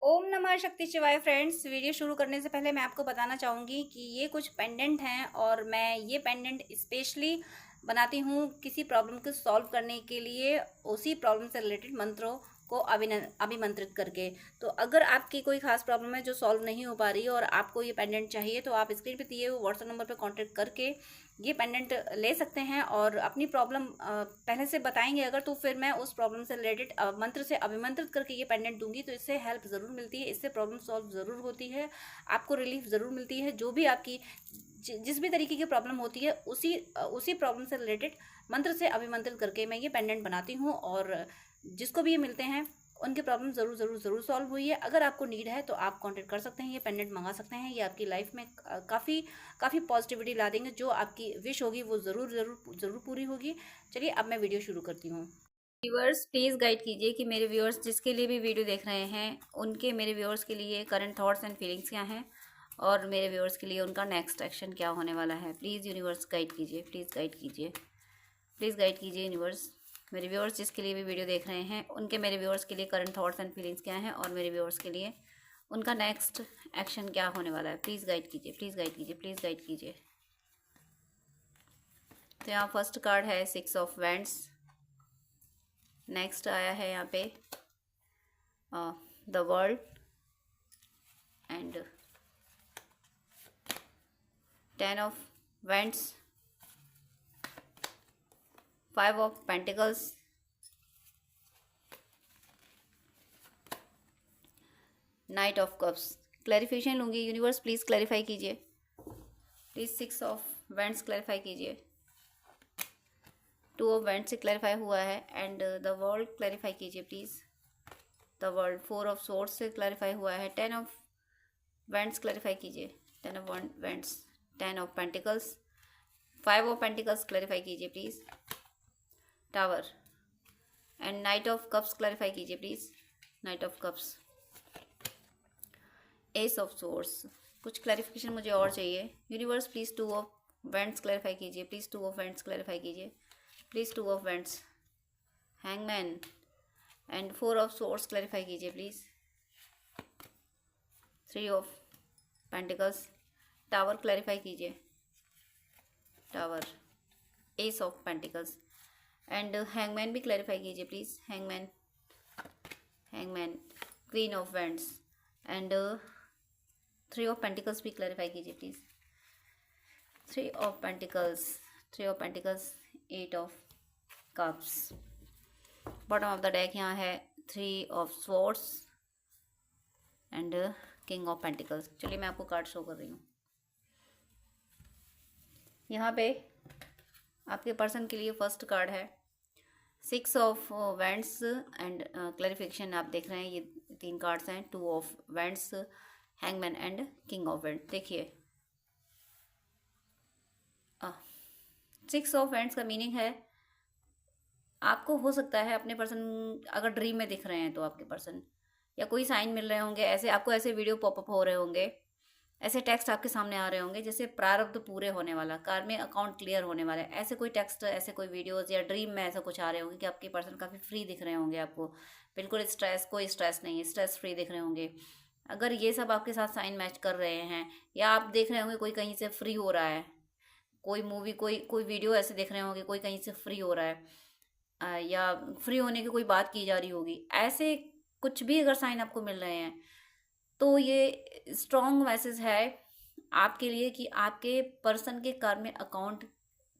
ओम नमः शक्ति शिवाय फ्रेंड्स। वीडियो शुरू करने से पहले मैं आपको बताना चाहूँगी कि ये कुछ पेंडेंट हैं और मैं ये पेंडेंट स्पेशली बनाती हूँ किसी प्रॉब्लम को सॉल्व करने के लिए, उसी प्रॉब्लम से रिलेटेड मंत्रों को अभिमंत्रित करके। तो अगर आपकी कोई खास प्रॉब्लम है जो सॉल्व नहीं हो पा रही है और आपको ये पेंडेंट चाहिए, तो आप स्क्रीन पे दिए हुए व्हाट्सएप नंबर पे कांटेक्ट करके ये पेंडेंट ले सकते हैं और अपनी प्रॉब्लम पहले से बताएंगे अगर, तो फिर मैं उस प्रॉब्लम से रिलेटेड मंत्र से अभिमंत्रित करके ये पेंडेंट दूंगी। तो इससे हेल्प ज़रूर मिलती है, इससे प्रॉब्लम सॉल्व ज़रूर होती है, आपको रिलीफ ज़रूर मिलती है। जो भी आपकी जिस भी तरीके की प्रॉब्लम होती है, उसी प्रॉब्लम से रिलेटेड मंत्र से अभिमंत्रित करके मैं ये पेंडेंट बनाती हूँ और जिसको भी ये मिलते हैं उनकी प्रॉब्लम ज़रूर ज़रूर ज़रूर सॉल्व हुई है। अगर आपको नीड है तो आप कांटेक्ट कर सकते हैं, ये पेंडेंट मंगा सकते हैं। ये आपकी लाइफ में काफ़ी काफ़ी पॉजिटिविटी ला देंगे। जो आपकी विश होगी वो ज़रूर ज़रूर ज़रूर पूरी होगी। चलिए अब मैं वीडियो शुरू करती हूँ। व्यूअर्स प्लीज़ गाइड कीजिए कि मेरे व्यूअर्स जिसके लिए भी वीडियो देख रहे हैं, उनके मेरे व्यूअर्स के लिए करंट थॉट्स एंड फीलिंग्स क्या हैं और मेरे व्यूअर्स के लिए उनका नेक्स्ट एक्शन क्या होने वाला है। प्लीज़ यूनिवर्स गाइड कीजिए, प्लीज़ गाइड कीजिए, प्लीज़ गाइड कीजिए यूनिवर्स। मेरे व्यूअर्स जिसके लिए भी वीडियो देख रहे हैं, उनके मेरे व्यूअर्स के लिए करंट थॉट्स एंड फीलिंग्स क्या हैं और मेरे व्यूअर्स के लिए उनका नेक्स्ट एक्शन क्या होने वाला है। प्लीज़ गाइड कीजिए, प्लीज़ गाइड कीजिए, प्लीज़ गाइड कीजिए। तो यहाँ फर्स्ट कार्ड है 6 ऑफ वैंड्स। नेक्स्ट आया है यहाँ पे the world and 10 of wands, 5 of pentacles, night of cups. Clarification लूँगी यूनिवर्स, प्लीज़ क्लैरिफाई कीजिए, प्लीज़ 6 ऑफ वैंड्स क्लैरिफाई कीजिए। 2 ऑफ वैंड्स से क्लैरिफाई हुआ है एंड द वर्ल्ड क्लैरिफाई कीजिए please. The world 4 of source से क्लैरिफाई हुआ है। 10 ऑफ वैंड्स क्लैरिफाई कीजिए, 10 of wands, 10 of pentacles, 5 of pentacles clarify कीजिए please. Tower and night of cups clarify कीजिए please, knight of cups. Ace of swords. कुछ clarification मुझे और चाहिए universe, please 2 of wands clarify कीजिए, प्लीज़ 2 ऑफ वैंड्स क्लैरिफाई कीजिए, please 2 of wands. Hangman and 4 of swords clarify कीजिए please. 3 of pentacles. Tower clarify कीजिए, tower. Ace of pentacles and hangman भी clarify कीजिए please, hangman, hangman. Queen of wands and 3 of pentacles भी clarify कीजिए please. 3 of pentacles, 3 of pentacles, 8 of cups. Bottom of the deck यहाँ है 3 of swords and king of pentacles. चलिए मैं आपको card show कर रही हूँ। यहाँ पे आपके पर्सन के लिए फर्स्ट कार्ड है 6 ऑफ वैंड्स एंड क्लैरिफिकेशन आप देख रहे हैं, ये 3 कार्ड्स हैं। 2 of wands, hangman and king of wand. देखिए 6 ऑफ वैंड्स का मीनिंग है आपको हो सकता है अपने पर्सन अगर ड्रीम में दिख रहे हैं तो आपके पर्सन या कोई साइन मिल रहे होंगे, ऐसे आपको ऐसे वीडियो पॉपअप हो रहे होंगे, ऐसे टेक्स्ट आपके सामने आ रहे होंगे जैसे प्रारब्ध पूरे होने वाला, कार्मिक अकाउंट क्लियर होने वाला है, ऐसे कोई टेक्स्ट, ऐसे कोई वीडियोस या ड्रीम में ऐसा कुछ आ रहे होंगे कि आपके पर्सन काफ़ी फ्री दिख रहे होंगे आपको, बिल्कुल स्ट्रेस, कोई स्ट्रेस नहीं है, स्ट्रेस फ्री दिख रहे होंगे। अगर ये सब आपके साथ साइन मैच कर रहे हैं या आप देख रहे होंगे कोई कहीं से फ्री हो रहा है, कोई मूवी, कोई कोई वीडियो ऐसे देख रहे होंगे कोई कहीं से फ्री हो रहा है या फ्री होने की कोई बात की जा रही होगी, ऐसे कुछ भी अगर साइन आपको मिल रहे हैं तो ये स्ट्रॉन्ग मैसेज है आपके लिए कि आपके पर्सन के कार्मिक अकाउंट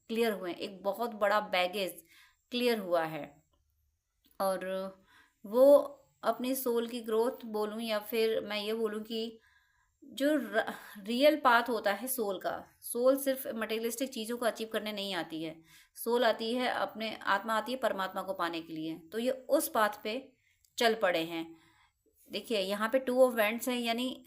क्लियर हुए हैं, एक बहुत बड़ा बैगेज क्लियर हुआ है और वो अपनी सोल की ग्रोथ बोलूँ या फिर मैं ये बोलूँ कि जो रियल पाथ होता है सोल का, सोल सिर्फ मटेरियलिस्टिक चीज़ों को अचीव करने नहीं आती है, सोल आती है अपने, आत्मा आती है परमात्मा को पाने के लिए। तो ये उस पाथ पे चल पड़े हैं। देखिए यहाँ पे 2 ऑफ वैंड्स हैं, यानी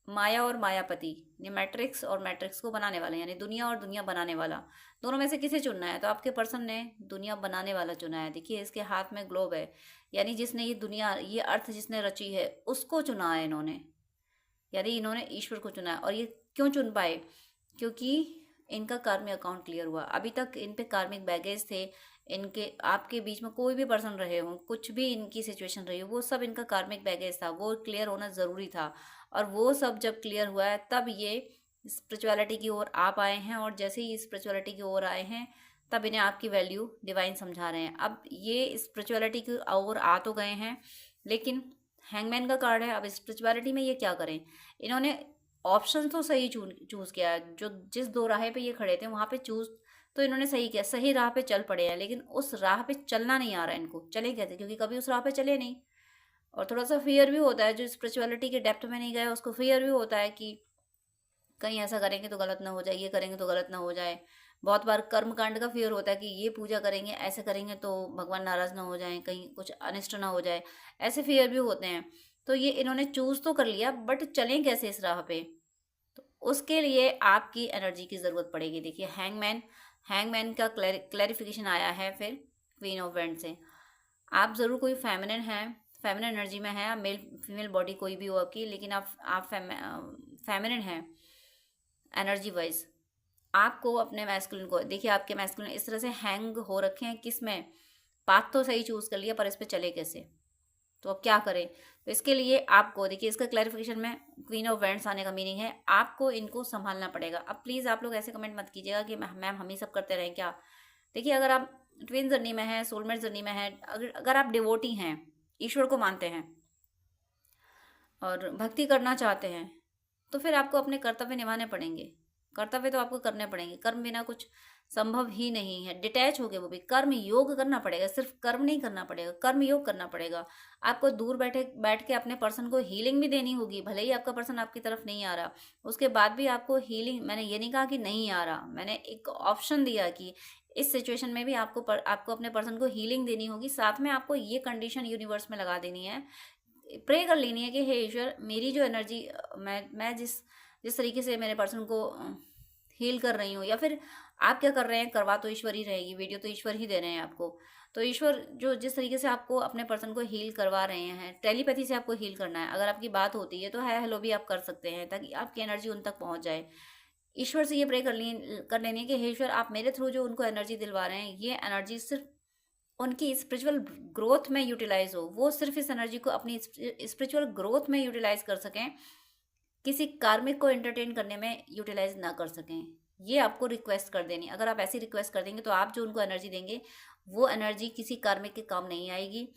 माया और मायापति, ये मैट्रिक्स और मैट्रिक्स को बनाने वाले, यानी दुनिया और दुनिया बनाने वाला, दोनों में से किसे चुनना है? तो आपके पर्सन ने दुनिया बनाने वाला चुना है। देखिए इसके हाथ में ग्लोब है, यानी जिसने ये दुनिया, ये अर्थ जिसने रची है उसको चुना है इन्होंने, यानी इन्होंने ईश्वर को चुना है। और ये क्यों चुन पाए? क्योंकि इनका कार्मिक अकाउंट क्लियर हुआ। अभी तक इन पे कार्मिक बैगेज थे, इनके आपके बीच में कोई भी पर्सन रहे हो, कुछ भी इनकी सिचुएशन रही हो, वो सब इनका कार्मिक बैगेज था, वो क्लियर होना ज़रूरी था। और वो सब जब क्लियर हुआ है तब ये स्पिरिचुअलिटी की ओर आ पाए हैं, और जैसे ही स्पिरिचुअलिटी की ओर आए हैं तब इन्हें आपकी वैल्यू डिवाइन समझा रहे हैं। अब ये स्पिरिचुअलिटी की ओर आ तो गए हैं, लेकिन हैंगमैन का कार्ड है। अब स्पिरिचुअलिटी में ये क्या करें, इन्होंने ऑप्शन तो सही चूज किया है, जो जिस दो राह पे ये खड़े थे वहाँ पे चूज तो इन्होंने सही किया, सही राह पे चल पड़े हैं, लेकिन उस राह पे चलना नहीं आ रहा है इनको। चले कैसे, क्योंकि कभी उस राह पे चले नहीं। और थोड़ा सा फियर भी होता है, जो स्पिरिचुअलिटी के डेप्थ में नहीं गया उसको फियर भी होता है कि कहीं ऐसा करेंगे तो गलत ना हो जाए, ये करेंगे तो गलत ना हो जाए। बहुत बार कर्म कांड का फियर होता है कि ये पूजा करेंगे, ऐसे करेंगे तो भगवान नाराज ना हो जाए, कहीं कुछ अनिष्ट ना हो जाए, ऐसे फियर भी होते हैं। तो ये इन्होंने चूज तो कर लिया, बट चलें कैसे इस राह पे, तो उसके लिए आपकी एनर्जी की ज़रूरत पड़ेगी। देखिए हैंगमैन का क्लैरिफिकेशन आया है फिर क्वीन ऑफ वेंड से। आप ज़रूर कोई फेमिनिन है, फेमिनिन एनर्जी में है, मेल फीमेल बॉडी कोई भी हो आपकी, लेकिन आप फेमिनिन हैं एनर्जी वाइज। आपको अपने मैस्कुलिन को देखिए, आपके मैस्कुलिन इस तरह से हैंग हो रखे हैं, किस में, पाथ तो सही चूज कर लिया पर इस पर चले कैसे, तो अब क्या करें। तो इसके लिए आपको देखिए, इसका क्लैरिफिकेशन में क्वीन ऑफ वेंड्स आने का मीनिंग है आपको इनको संभालना पड़ेगा। अब प्लीज़ आप लोग ऐसे कमेंट मत कीजिएगा कि मैम हम ही सब करते रहें क्या। देखिए, अगर आप ट्विन जर्नी में हैं, सोलमेट जर्नी में हैं, अगर आप डिवोटी हैं, ईश्वर को मानते हैं और भक्ति करना चाहते हैं, तो फिर आपको अपने कर्तव्य निभाने पड़ेंगे। कर्तव्य तो आपको करने पड़ेंगे, कर्म बिना कुछ संभव ही नहीं है। डिटैच हो गए, वो भी कर्म योग करना पड़ेगा, सिर्फ कर्म नहीं करना पड़ेगा, कर्म योग करना पड़ेगा। आपको दूर बैठ के अपने पर्सन को हीलिंग भी देनी होगी, भले ही आपका पर्सन आपकी तरफ नहीं आ रहा, उसके बाद भी आपको हीलिंग, मैंने ये नहीं कहा कि नहीं आ रहा, मैंने एक ऑप्शन दिया कि इस सिचुएशन में भी आपको अपने पर्सन को हीलिंग देनी होगी। साथ में आपको ये कंडीशन यूनिवर्स में लगा देनी है, प्रे कर लेनी है कि हे ईश्वर, मेरी जो एनर्जी, मैं जिस जिस तरीके से मेरे पर्सन को हील कर रही हूँ, या फिर आप क्या कर रहे हैं, करवा तो ईश्वर ही रहेगी, वीडियो तो ईश्वर ही दे रहे हैं आपको। तो ईश्वर जो जिस तरीके से आपको अपने पर्सन को हील करवा रहे हैं, टेलीपैथी से आपको हील करना है, अगर आपकी बात होती है तो हाय हेलो भी आप कर सकते हैं, ताकि आपकी एनर्जी उन तक पहुँच जाए। ईश्वर से ये प्रे कर लेनी है कि हे ईश्वर, आप मेरे थ्रू जो उनको एनर्जी दिलवा रहे हैं, ये एनर्जी सिर्फ उनकी स्पिरिचुअल ग्रोथ में यूटिलाइज हो, वो सिर्फ इस एनर्जी को अपनी स्पिरिचुअल ग्रोथ में यूटिलाइज कर सकें, किसी कार्मिक को एंटरटेन करने में यूटिलाइज ना कर सकें। ये आपको रिक्वेस्ट कर देनी। अगर आप ऐसी रिक्वेस्ट कर देंगे तो आप जो उनको एनर्जी देंगे, वो एनर्जी किसी कार्मिक के काम नहीं आएगी।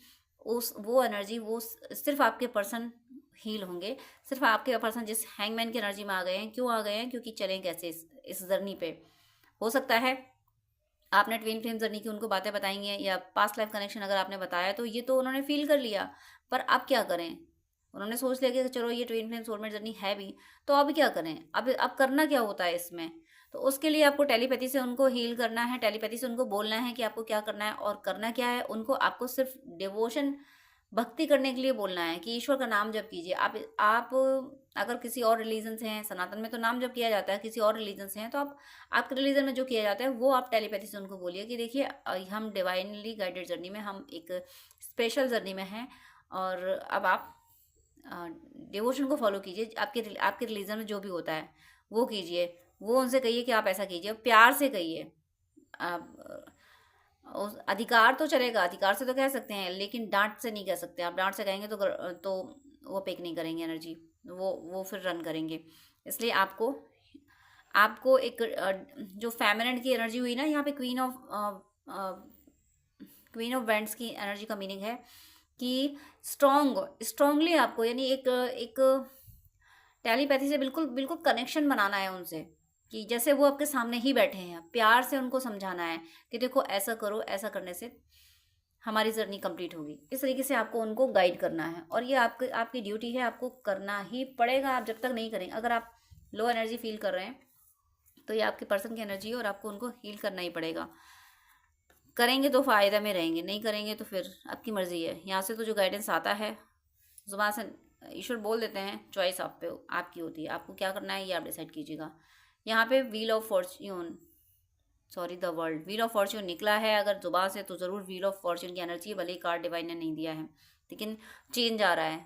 वो एनर्जी, वो सिर्फ आपके पर्सन हील होंगे, सिर्फ आपके पर्सन जिस हैंगमैन की एनर्जी में आ गए हैं। क्यों आ गए हैं, क्योंकि चलें कैसे इस जर्नी पे। हो सकता है आपने ट्विन फ्लेम जर्नी की उनको बातें बताई हैं, या पास्ट लाइफ कनेक्शन अगर आपने बताया, तो ये तो उन्होंने फील कर लिया, पर अब क्या करें, उन्होंने सोच लिया कि चलो ये ट्विन फ्लेम सोलमेट जर्नी है भी, तो अब क्या करें, अब करना क्या होता है इसमें। तो उसके लिए आपको टेलीपैथी से उनको हील करना है, टेलीपैथी से उनको बोलना है कि आपको क्या करना है और करना क्या है। उनको आपको सिर्फ डिवोशन, भक्ति करने के लिए बोलना है कि ईश्वर का नाम जप कीजिए। आप अगर किसी और रिलीजन से हैं, सनातन में तो नाम जप किया जाता है, किसी और रिलीजन से हैं तो आप आपके रिलीजन में जो किया जाता है वो आप टेलीपैथी से उनको बोलिए कि देखिए, हम डिवाइनली गाइडेड जर्नी में, हम एक स्पेशल जर्नी में हैं, और अब आप डिवोशन को फॉलो कीजिए। आपके रिलीजन में जो भी होता है वो कीजिए। वो उनसे कहिए कि आप ऐसा कीजिए, प्यार से कहिए। आप अधिकार तो चलेगा, अधिकार से तो कह सकते हैं, लेकिन डांट से नहीं कह सकते। आप डांट से कहेंगे तो वो पिक नहीं करेंगे एनर्जी, वो फिर रन करेंगे। इसलिए आपको एक जो फेमिनिन की एनर्जी हुई ना यहाँ पे, क्वीन ऑफ वेंड्स की एनर्जी का मीनिंग है कि स्ट्रांगली आपको, यानी एक टेलीपैथी से बिल्कुल बिल्कुल कनेक्शन बनाना है उनसे, कि जैसे वो आपके सामने ही बैठे हैं। प्यार से उनको समझाना है कि देखो ऐसा करो, ऐसा करने से हमारी जर्नी कंप्लीट होगी। इस तरीके से आपको उनको गाइड करना है, और ये आपकी ड्यूटी है, आपको करना ही पड़ेगा। आप जब तक नहीं करेंगे, अगर आप लो एनर्जी फील कर रहे हैं तो ये आपके पर्सन की एनर्जी है, और आपको उनको हील करना ही पड़ेगा। करेंगे तो फ़ायदा में रहेंगे, नहीं करेंगे तो फिर आपकी मर्ज़ी है। यहाँ से तो जो गाइडेंस आता है ज़ुबान से, ईश्वर बोल देते हैं, चॉइस आपकी होती है। आपको क्या करना है ये आप डिसाइड कीजिएगा। यहाँ पे wheel of Fortune, the wheel of Fortune निकला है अगर जुबान से, तो ज़रूर व्हील ऑफ फॉर्च्यून की एनर्जी है। भले ही कार्ड डिवाइन ने नहीं दिया है, लेकिन चेंज आ रहा है,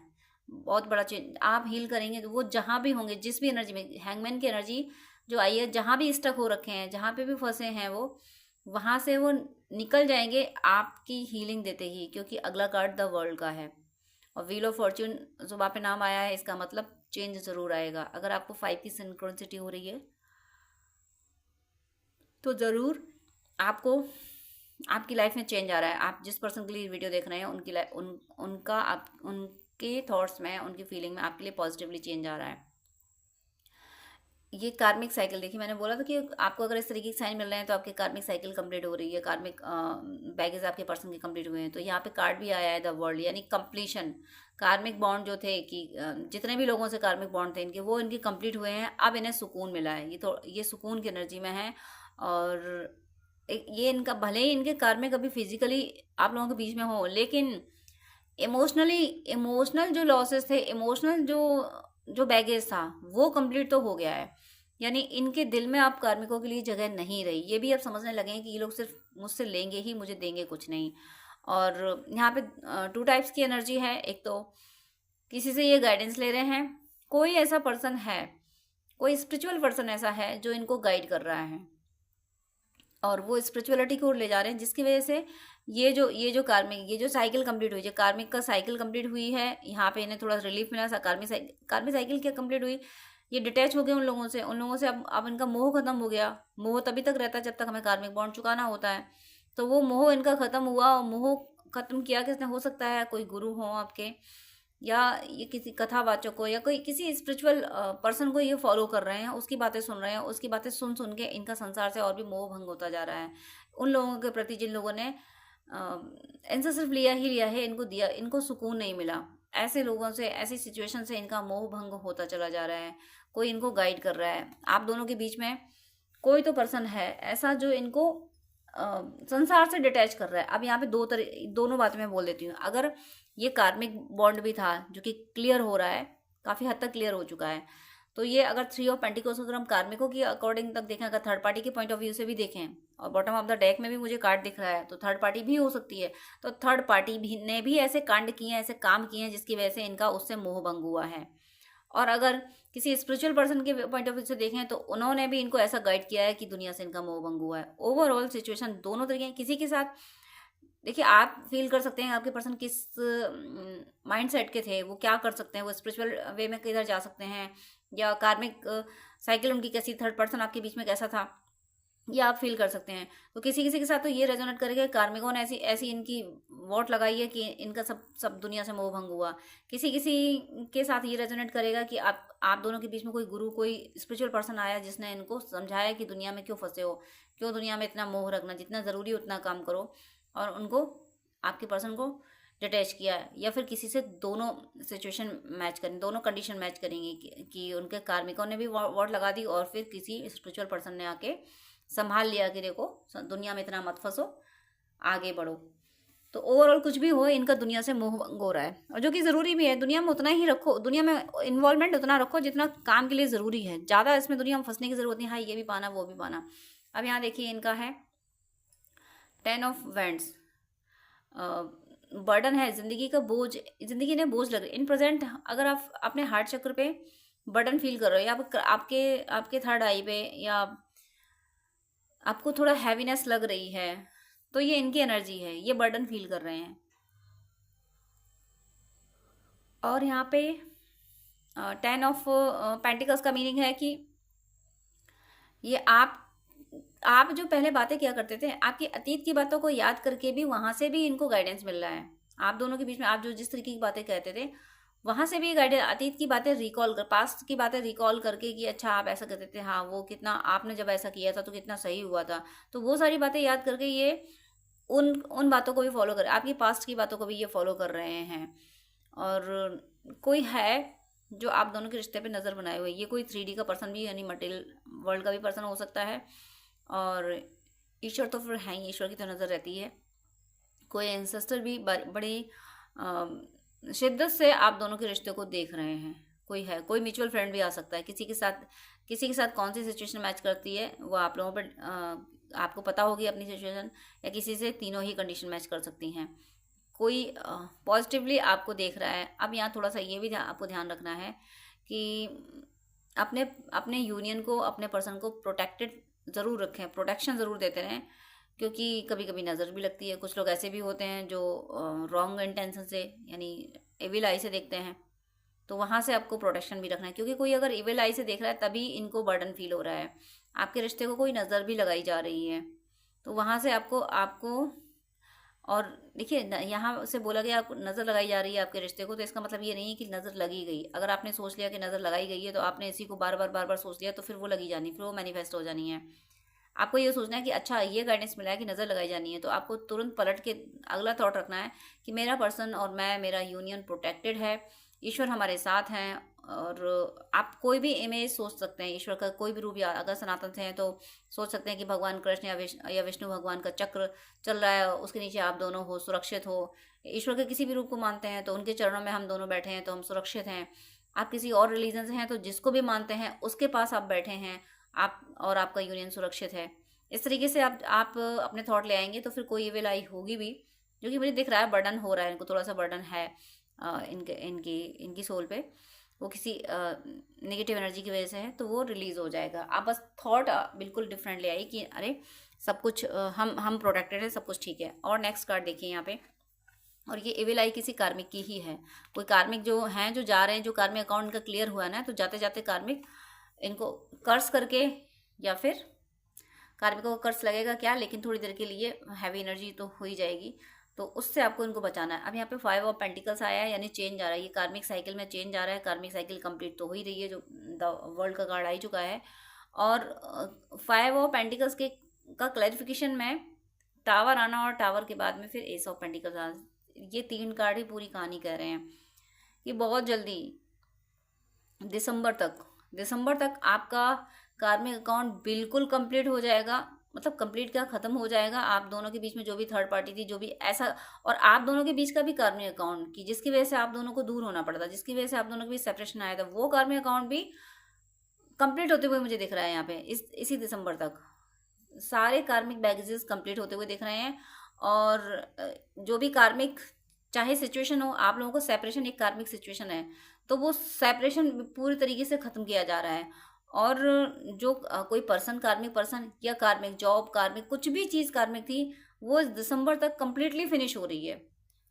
बहुत बड़ा चेंज। आप हील करेंगे तो वो जहाँ भी होंगे, जिस भी एनर्जी में, हैंगमैन की एनर्जी जो आई है, जहाँ भी स्टक हो रखे हैं, जहाँ पे भी फंसे हैं वो, वहाँ से वो निकल जाएंगे आपकी हीलिंग देते ही, क्योंकि अगला कार्ड द वर्ल्ड का है। और व्हील ऑफ फॉर्च्यून जो वहाँ पे नाम आया है, इसका मतलब चेंज ज़रूर आएगा। अगर आपको 5 की सिंक्रोनिसिटी हो रही है तो ज़रूर आपको आपकी लाइफ में चेंज आ रहा है। आप जिस पर्सन के लिए वीडियो देख रहे हैं उनकी लाइफ उनका आप उनके थॉट्स में, उनकी फीलिंग में आपके लिए पॉजिटिवली चेंज आ रहा है। ये कार्मिक साइकिल देखिए, मैंने बोला था कि आपको अगर इस तरीके के साइन मिल रहे हैं तो आपकी कार्मिक साइकिल कंप्लीट हो रही है, कार्मिक बैगेज आपके पर्सन के कंप्लीट हुए हैं। तो यहाँ पे कार्ड भी आया है द वर्ल्ड, यानी कंप्लीशन। कार्मिक बॉन्ड जो थे कि जितने भी लोगों से कार्मिक बॉन्ड थे इनके, वो इनके कंप्लीट हुए हैं। अब इन्हें सुकून मिला है, ये सुकून की एनर्जी में है। और ये इनका भले ही इनके कार्मिक अभी फिजिकली आप लोगों के बीच में हो, लेकिन इमोशनल जो लॉसेस थे, इमोशनल जो बैगेज था, वो कंप्लीट तो हो गया है। यानी इनके दिल में आप कार्मिकों के लिए जगह नहीं रही। ये भी आप समझने लगे हैं कि ये लोग सिर्फ मुझसे लेंगे ही, मुझे देंगे कुछ नहीं। और यहाँ पे 2 टाइप्स की एनर्जी है। एक तो किसी से ये गाइडेंस ले रहे हैं, कोई ऐसा पर्सन है, कोई स्पिरिचुअल पर्सन ऐसा है जो इनको गाइड कर रहा है और वो स्पिरिचुअलिटी की ओर ले जा रहे हैं, जिसकी वजह से ये जो कार्मिक, ये जो साइकिल कंप्लीट हुई, जो कार्मिक का साइकिल कंप्लीट हुई है, यहाँ पे इन्हें थोड़ा रिलीफ मिला। कार्मिक साइकिल क्या कंप्लीट हुई, ये डिटैच हो गए उन लोगों से। अब इनका मोह खत्म हो गया। मोह तभी तक रहता है जब तक हमें कार्मिक बॉन्ड चुकाना होता है। तो वो मोह इनका खत्म हुआ। और मोह खत्म किया किसने, हो सकता है कोई गुरु हो आपके, या ये किसी कथावाचक को, या कोई किसी स्पिरिचुअल पर्सन को ये फॉलो कर रहे हैं, उसकी बातें सुन रहे हैं। उसकी बातें सुन सुन के इनका संसार से और भी मोह भंग होता जा रहा है। उन लोगों के प्रति जिन लोगों ने इनसे सिर्फ लिया ही लिया है, इनको दिया, इनको सुकून नहीं मिला, ऐसे लोगों से, ऐसी सिचुएशन से इनका मोह भंग होता चला जा रहा है। कोई इनको गाइड कर रहा है। आप दोनों के बीच में कोई तो पर्सन है ऐसा जो इनको संसार से डिटैच कर रहा है। अब यहाँ पे दोनों बातें मैं बोल देती हूँ। अगर ये कार्मिक बॉन्ड भी था जो कि क्लियर हो रहा है, काफ़ी हद तक क्लियर हो चुका है, तो ये अगर 3 ऑफ पेंटिकल्स अगर हम कार्मिकों की अकॉर्डिंग तक देखें, अगर थर्ड पार्टी के पॉइंट ऑफ व्यू से भी देखें, और बॉटम ऑफ द डेक में भी मुझे कार्ड दिख रहा है, तो थर्ड पार्टी भी हो सकती है। तो थर्ड पार्टी भी ने भी ऐसे कांड किए हैं, ऐसे काम किए हैं जिसकी वजह से इनका उससे मोह भंग हुआ है। और अगर किसी स्पिरिचुअल पर्सन के पॉइंट ऑफ व्यू से देखें तो उन्होंने भी इनको ऐसा गाइड किया है कि दुनिया से इनका मोह भंग हुआ है। ओवरऑल सिचुएशन दोनों तरीके, किसी के साथ देखिए आप फील कर सकते हैं आपके पर्सन किस माइंड सेट के थे, वो क्या कर सकते हैं, वो स्पिरिचुअल वे में किधर जा सकते हैं, या कार्मिक साइकिल उनकी कैसी, थर्ड पर्सन आपके बीच में कैसा था, ये आप फील कर सकते हैं। तो किसी किसी के साथ तो ये रेजोनेट करेगा, कार्मिकों ने ऐसी ऐसी इनकी वोट लगाई है कि इनका सब दुनिया से मोह भंग हुआ। किसी किसी के साथ ये रेजोनेट करेगा कि आप दोनों के बीच में कोई गुरु, कोई स्पिरिचुअल पर्सन आया जिसने इनको समझाया कि दुनिया में क्यों फंसे हो, क्यों दुनिया में इतना मोह रखना, जितना ज़रूरी उतना काम करो, और उनको, आपके पर्सन को डिटैच किया। या फिर किसी से दोनों सिचुएशन मैच करें, दोनों कंडीशन मैच करेंगे कि उनके कार्मिकों ने भी वोट लगा दी और फिर किसी स्पिरिचुअल पर्सन ने आके संभाल लिया कि देखो दुनिया में इतना मत फंसो, आगे बढ़ो। तो ओवरऑल कुछ भी हो, इनका दुनिया से मोह भंग हो रहा है, और जो कि ज़रूरी भी है। दुनिया में उतना ही रखो, दुनिया में इन्वॉल्वमेंट उतना रखो जितना काम के लिए ज़रूरी है। ज़्यादा इसमें दुनिया में फंसने की ज़रूरत नहीं। हाँ, ये भी पाना, वो भी पाना। अब यहाँ देखिए इनका है 10 ऑफ वैंड्स। बर्डन है, जिंदगी का बोझ, जिंदगी ने बोझ लग रही इन प्रेजेंट। अगर आप अपने हार्ट चक्र पे बर्डन फील कर रहे हो, या आपके थर्ड आई पे, या आपको थोड़ा हैवीनेस लग रही है, तो ये इनकी एनर्जी है, ये बर्डन फील कर रहे हैं। और यहाँ पे 10 ऑफ पेंटिकल्स का मीनिंग है कि ये आप जो पहले बातें किया करते थे, आपकी अतीत की बातों को याद करके भी वहाँ से भी इनको गाइडेंस मिल रहा है। आप दोनों के बीच में आप जो जिस तरीके की बातें कहते थे, वहाँ से भी गाइडेंस, अतीत की बातें रिकॉल कर, पास्ट की बातें रिकॉल करके कि अच्छा आप ऐसा करते थे, हाँ वो कितना, आपने जब ऐसा किया था तो कितना सही हुआ था। तो वो सारी बातें याद करके ये उन बातों को भी फॉलो कर, आपकी पास्ट की बातों को भी ये फॉलो कर रहे हैं। और कोई है जो आप दोनों के रिश्ते पे नज़र बनाए हुए, ये कोई 3D का पर्सन भी, यानी मटेरियल वर्ल्ड का भी पर्सन हो सकता है। और ईश्वर तो फिर है ही, ईश्वर की तो नज़र रहती है। कोई एंसेस्टर भी बड़ी शिद्दत से आप दोनों के रिश्ते को देख रहे हैं। कोई है, कोई म्यूचुअल फ्रेंड भी आ सकता है। किसी के साथ कौन सी सिचुएशन मैच करती है वो आप लोगों पर आपको पता होगी अपनी सिचुएशन, या किसी से तीनों ही कंडीशन मैच कर सकती हैं। कोई पॉजिटिवली आपको देख रहा है। अब यहाँ थोड़ा सा ये भी आपको ध्यान रखना है कि अपने यूनियन को, अपने पर्सन को प्रोटेक्टेड ज़रूर रखें, प्रोटेक्शन ज़रूर देते रहें। क्योंकि कभी कभी नज़र भी लगती है। कुछ लोग ऐसे भी होते हैं जो रॉन्ग इंटेंशन से यानी एविल आई से देखते हैं, तो वहाँ से आपको प्रोटेक्शन भी रखना है, क्योंकि कोई अगर इविल आई से देख रहा है तभी इनको बर्डन फील हो रहा है। आपके रिश्ते को कोई नज़र भी लगाई जा रही है, तो वहाँ से आपको आपको और देखिए यहाँ से बोला गया आपको नज़र लगाई जा रही है आपके रिश्ते को, तो इसका मतलब ये नहीं है कि नज़र लगी गई। अगर आपने सोच लिया कि नज़र लगाई गई है तो आपने इसी को बार बार सोच लिया, तो फिर वो लगी जानी, फिर वो मैनिफेस्ट हो जानी है। आपको ये सोचना है कि अच्छा ये गाइडेंस मिला है कि नज़र लगाई जानी है, तो आपको तुरंत पलट के अगला थॉट रखना है कि मेरा पर्सन और मैं, मेरा यूनियन प्रोटेक्टेड है, ईश्वर हमारे साथ हैं। और आप कोई भी इमेज सोच सकते हैं ईश्वर का, कोई भी रूप, या अगर सनातन से हैं तो सोच सकते हैं कि भगवान कृष्ण या विष्णु भगवान का चक्र चल रहा है, उसके नीचे आप दोनों हो, सुरक्षित हो। ईश्वर के किसी भी रूप को मानते हैं तो उनके चरणों में हम दोनों बैठे हैं तो हम सुरक्षित हैं। आप किसी और रिलीजन से हैं तो जिसको भी मानते हैं उसके पास आप बैठे हैं, आप और आपका यूनियन सुरक्षित है। इस तरीके से आप अपने थॉट ले आएंगे तो फिर कोई इविल आई होगी भी, जो कि मुझे दिख रहा है बर्डन हो रहा है, इनको थोड़ा सा बर्डन है इनके इनकी इनकी सोल पे, वो किसी नेगेटिव एनर्जी की वजह से है, तो वो रिलीज हो जाएगा। आप बस थॉट बिल्कुल डिफरेंट ले आई कि अरे सब कुछ हम प्रोटेक्टेड है, सब कुछ ठीक है। और नेक्स्ट कार्ड देखिए यहाँ पे, और ये इविल आई किसी कार्मिक की ही है। कोई कार्मिक जो हैं जो जा रहे हैं, जो कार्मिक अकाउंट का क्लियर हुआ है ना, तो जाते जाते कार्मिक इनको कर्ज करके, या फिर कार्मिकों को कर्ज लगेगा क्या, लेकिन थोड़ी देर के लिए हैवी एनर्जी तो हो ही जाएगी, तो उससे आपको इनको बचाना है। अब यहाँ पे 5 ऑफ पेंटिकल्स आया है, यानी चेंज आ रहा है, ये कार्मिक साइकिल में चेंज आ रहा है। कार्मिक साइकिल कंप्लीट तो हो ही रही है, जो द वर्ल्ड का कार्ड आ ही चुका है। और 5 ऑफ पेंटिकल्स के का क्लैरिफिकेशन में टावर आना, और टावर के बाद में फिर एस ऑफ पेंटिकल्स आना, ये 3 कार्ड ही पूरी कहानी कह रहे हैं कि बहुत जल्दी दिसंबर तक आपका कार्मिक अकाउंट बिल्कुल कंप्लीट हो जाएगा। मतलब कंप्लीट क्या, खत्म हो जाएगा। आप दोनों के बीच में जो भी थर्ड पार्टी थी, जो भी ऐसा, और आप दोनों के बीच का भी कार्मिक अकाउंट की जिसकी वजह से आप दोनों को दूर होना पड़ा था, जिसकी वजह से आप दोनों के बीच सेपरेशन आया था, वो कार्मिक अकाउंट भी कंप्लीट होते हुए मुझे दिख रहा है यहाँ पे। इसी दिसंबर तक सारे कार्मिक बैगेजेस कंप्लीट होते हुए दिख रहे हैं। और जो भी कार्मिक चाहे सिचुएशन हो, आप लोगों को सेपरेशन एक कार्मिक सिचुएशन है, तो वो सेपरेशन पूरी तरीके से ख़त्म किया जा रहा है। और जो कोई पर्सन, कार्मिक पर्सन या कार्मिक जॉब, कार्मिक कुछ भी चीज़ कार्मिक थी, वो इस दिसंबर तक कम्प्लीटली फिनिश हो रही है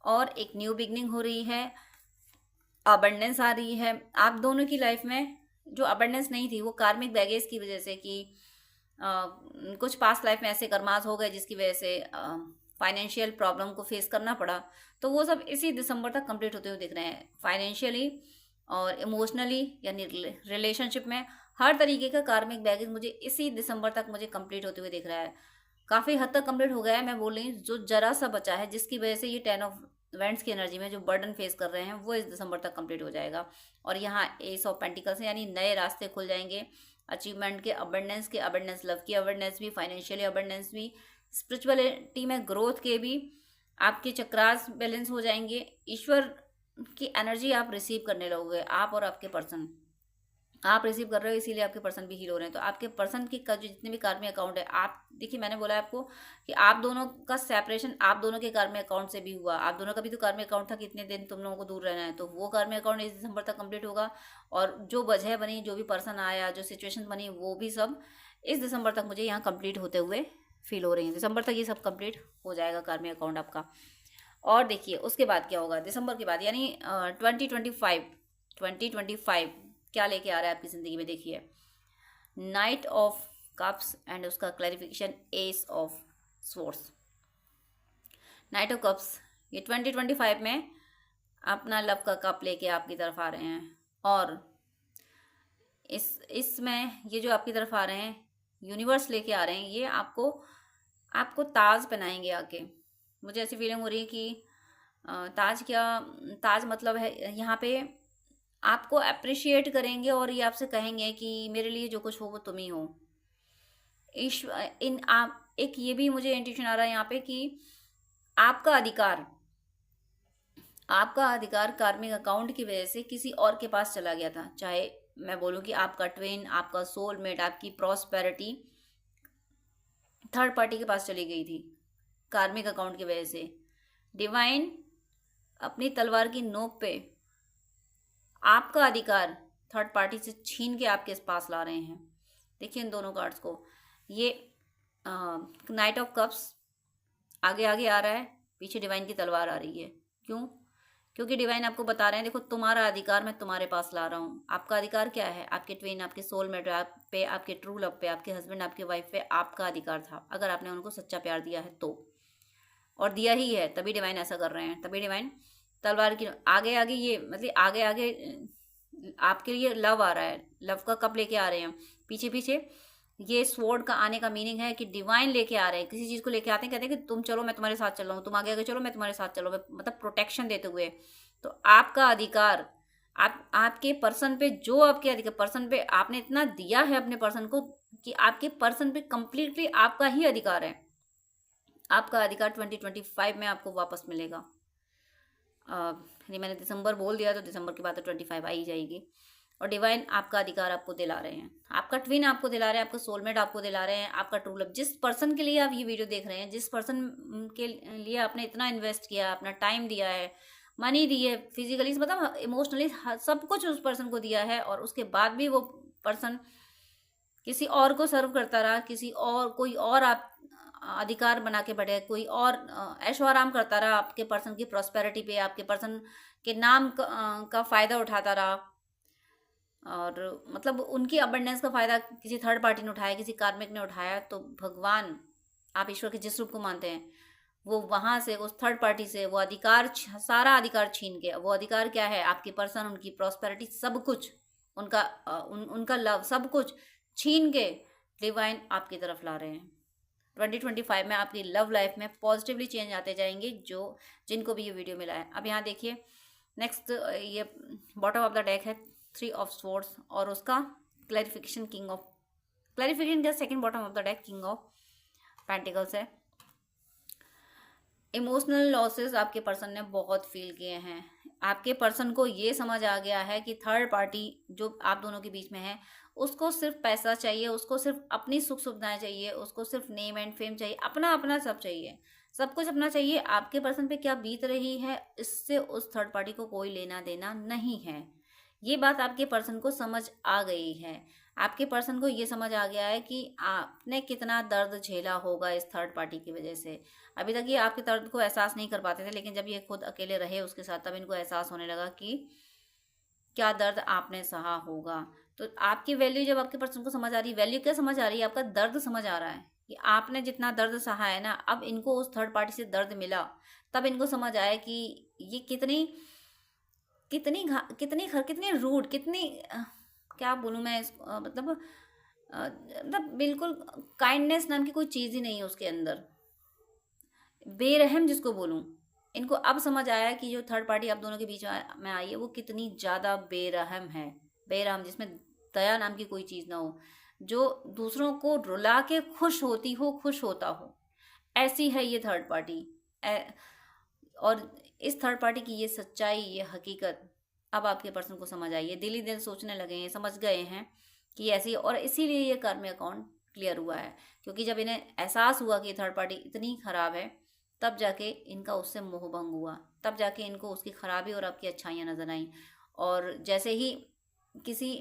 और एक न्यू बिगनिंग हो रही है। अबंडेंस आ रही है आप दोनों की लाइफ में। जो अबंडेंस नहीं थी वो कार्मिक बैगेज की वजह से, कि कुछ पास्ट लाइफ में ऐसे कर्मास हो गए जिसकी वजह से फाइनेंशियल प्रॉब्लम को फेस करना पड़ा, तो वो सब इसी दिसंबर तक कंप्लीट होते हुए दिख रहे हैं। फाइनेंशियली और इमोशनली, यानी रिलेशनशिप में हर तरीके का कार्मिक बैगेज मुझे इसी दिसंबर तक मुझे कंप्लीट होते हुए दिख रहा है। काफ़ी हद तक कंप्लीट हो गया है, मैं बोल रही हूँ। जो जरा सा बचा है, जिसकी वजह से ये 10 ऑफ इवेंट्स की एनर्जी में जो बर्डन फेस कर रहे हैं, वो इस दिसंबर तक कंप्लीट हो जाएगा। और यहाँ एस ऑफ पेंटिकल्स, यानी नए रास्ते खुल जाएंगे अचीवमेंट के, अबंडेंस लव की अबंडेंस भी, फाइनेंशियली अबंडेंस भी, स्पिरिचुअलिटी में ग्रोथ के भी। आपके चक्रास बैलेंस हो जाएंगे, ईश्वर की एनर्जी आप रिसीव करने लगोगे। आप और आपके पर्सन, आप रिसीव कर रहे हो, इसीलिए आपके पर्सन भी हील हो रहे हैं। तो आपके पर्सन की का जो जितने भी कार्मिक अकाउंट है, आप देखिए, मैंने बोला आपको कि आप दोनों का सेपरेशन आप दोनों के कार्मिक अकाउंट से भी हुआ। आप दोनों का भी तो कार्मिक अकाउंट था, कितने दिन तुम लोगों को दूर रहना है, तो वो कार्मिक अकाउंट इस दिसंबर तक कंप्लीट होगा। और जो वजह बनी, जो भी पर्सन आया, जो सिचुएशन बनी, वो भी सब इस दिसंबर तक मुझे यहाँ कंप्लीट होते हुए फील हो रही है। दिसंबर तक ये सब कंप्लीट हो जाएगा कार्मिक अकाउंट आपका। और देखिए उसके बाद क्या होगा दिसंबर के बाद, यानी 2025 क्या लेके आ रहा है आपकी ज़िंदगी में। देखिए नाइट ऑफ कप्स एंड उसका clarification S of swords. Night of cups, ये 2025 में अपना लव का कप लेके आपकी तरफ आ रहे हैं। और इसमें ये जो आपकी तरफ आ रहे हैं, यूनिवर्स लेके आ रहे हैं, ये आपको ताज पहनाएंगे आके। मुझे ऐसी फीलिंग हो रही है कि ताज क्या, ताज मतलब है यहाँ पे आपको अप्रिशिएट करेंगे और ये आपसे कहेंगे कि मेरे लिए जो कुछ हो वो तुम ही हो। ईश्वर इन आप एक ये भी मुझे इंट्यूशन आ रहा है यहाँ पे कि आपका अधिकार कार्मिक अकाउंट की वजह से किसी और के पास चला गया था। चाहे मैं बोलूँ कि आपका ट्विन, आपका सोलमेट, आपकी प्रॉस्पेरिटी थर्ड पार्टी के पास चली गई थी कार्मिक अकाउंट की वजह से। डिवाइन अपनी तलवार की नोक पे आपका अधिकार थर्ड पार्टी से छीन के आपके पास ला रहे हैं। देखिए इन दोनों कार्ड्स को, ये नाइट ऑफ कप्स आगे आगे आ रहा है, पीछे डिवाइन की तलवार आ रही है। क्यों? क्योंकि डिवाइन आपको बता रहे हैं, देखो तुम्हारा अधिकार मैं तुम्हारे पास ला रहा हूँ। आपका अधिकार क्या है? आपके ट्विन, आपके सोलमेट पे, आपके ट्रू लव पे, आपके हस्बैंड, आपके वाइफ पे आपका अधिकार था, अगर आपने उनको सच्चा प्यार दिया है तो, और दिया ही है, तभी डिवाइन ऐसा कर रहे हैं। तभी डिवाइन तलवार की आगे आगे, ये मतलब आगे आगे आपके लिए लव आ रहा है। लव का कब लेके आ रहे हैं? पीछे पीछे। ये स्वॉर्ड का आने का मीनिंग है कि डिवाइन लेके आ रहे हैं, किसी चीज को लेके आते हैं, कहते हैं कि तुम चलो मैं तुम्हारे साथ चल रहा हूँ, तुम आगे आगे चलो मैं तुम्हारे साथ चलो, मतलब प्रोटेक्शन देते हुए। तो आपका अधिकार, आप आपके पर्सन पे, जो आपके अधिकार पर्सन पे आपने इतना दिया है अपने पर्सन को, कि आपके पर्सन पे कंप्लीटली आपका ही अधिकार है। आपका अधिकार 2025 में आपको वापस मिलेगा। नहीं, मैंने दिसंबर बोल दिया तो दिसंबर की बात तो 25 आ ही जाएगी। और डिवाइन आपका अधिकार आपको दिला रहे हैं, आपका ट्विन आपको दिला रहे हैं, आपका सोलमेट आपको दिला रहे हैं, आपका ट्रू लव, जिस पर्सन के लिए आप ये वीडियो देख रहे हैं, जिस पर्सन के लिए आपने इतना इन्वेस्ट किया, अपना टाइम दिया है, मनी दी है, फिजिकली मतलब इमोशनली सब कुछ उस पर्सन को दिया है, और उसके बाद भी वो पर्सन किसी और को सर्व करता रहा, किसी और कोई और आप अधिकार बना के बैठे, कोई और ऐशो आराम करता रहा, आपके पर्सन की प्रॉस्पेरिटी पे, आपके पर्सन के नाम का फ़ायदा उठाता रहा, और मतलब उनकी अबंडेंस का फ़ायदा किसी थर्ड पार्टी ने उठाया, किसी कार्मिक ने उठाया। तो भगवान, आप ईश्वर के जिस रूप को मानते हैं, वो वहाँ से उस थर्ड पार्टी से वो अधिकार, सारा अधिकार छीन के, वो अधिकार क्या है? आपकी पर्सन, उनकी प्रॉस्पेरिटी, सब कुछ उनका, उनका लव, सब कुछ छीन के डिवाइन आपकी तरफ ला रहे हैं। 2025 में आपकी लव लाइफ में पॉजिटिवली चेंज आते जाएंगे, जो जिनको भी ये वीडियो मिला है। अब यहाँ देखिए, नेक्स्ट ये बॉटम ऑफ द डेक है 3 ऑफ स्वॉर्ड्स, और उसका क्लैरिफिकेशन क्लैरिफिकेशन का second bottom of the deck king of pentacles है। इमोशनल लॉसेस आपके पर्सन ने बहुत फील किए हैं। आपके पर्सन को ये समझ आ गया है कि थर्ड पार्टी जो आप दोनों के बीच में है, उसको सिर्फ पैसा चाहिए, उसको सिर्फ अपनी सुख सुविधाएं चाहिए, उसको सिर्फ नेम एंड फेम चाहिए, अपना अपना सब चाहिए, सब कुछ अपना चाहिए। आपके पर्सन पे क्या बीत रही है, इससे उस थर्ड पार्टी को कोई लेना देना नहीं है। ये बात आपके पर्सन को समझ आ गई है। आपके पर्सन को ये समझ आ गया है कि आपने कितना दर्द झेला होगा इस थर्ड पार्टी की वजह से। अभी तक ये आपके दर्द को एहसास नहीं कर पाते थे, लेकिन जब ये खुद अकेले रहे उसके साथ, तब इनको एहसास होने लगा कि क्या दर्द आपने सहा होगा। तो आपकी वैल्यू जब आपके पर्सन को समझ आ रही है, वैल्यू क्या समझ आ रही है? आपका दर्द समझ आ रहा है कि आपने जितना दर्द सहा है ना, अब इनको उस थर्ड पार्टी से दर्द मिला, तब इनको समझ आया कि ये कितनी कितनी कितनी रूड, कितनी क्या बोलूँ मैं मतलब बिल्कुल काइंडनेस नाम की कोई चीज़ ही नहीं है उसके अंदर, बेरहम जिसको बोलूँ। इनको अब समझ आया कि जो थर्ड पार्टी आप दोनों के बीच में आई है, वो कितनी ज़्यादा बेरहम है। बेरहम जिसमें दया नाम की कोई चीज़ ना हो, जो दूसरों को रुला के खुश होती हो, खुश होता हो, ऐसी है ये थर्ड पार्टी। और इस थर्ड पार्टी की ये सच्चाई, ये हकीकत अब आपके पर्सन को समझ आई है। दिल ही दिल सोचने लगे हैं, समझ गए हैं कि ऐसी, और इसीलिए ये कर्म अकाउंट क्लियर हुआ है। क्योंकि जब इन्हें एहसास हुआ कि थर्ड पार्टी इतनी ख़राब है, तब जाके इनका उससे मोह भंग हुआ, तब जाके इनको उसकी खराबी और आपकी अच्छाइयाँ नजर आईं। और जैसे ही किसी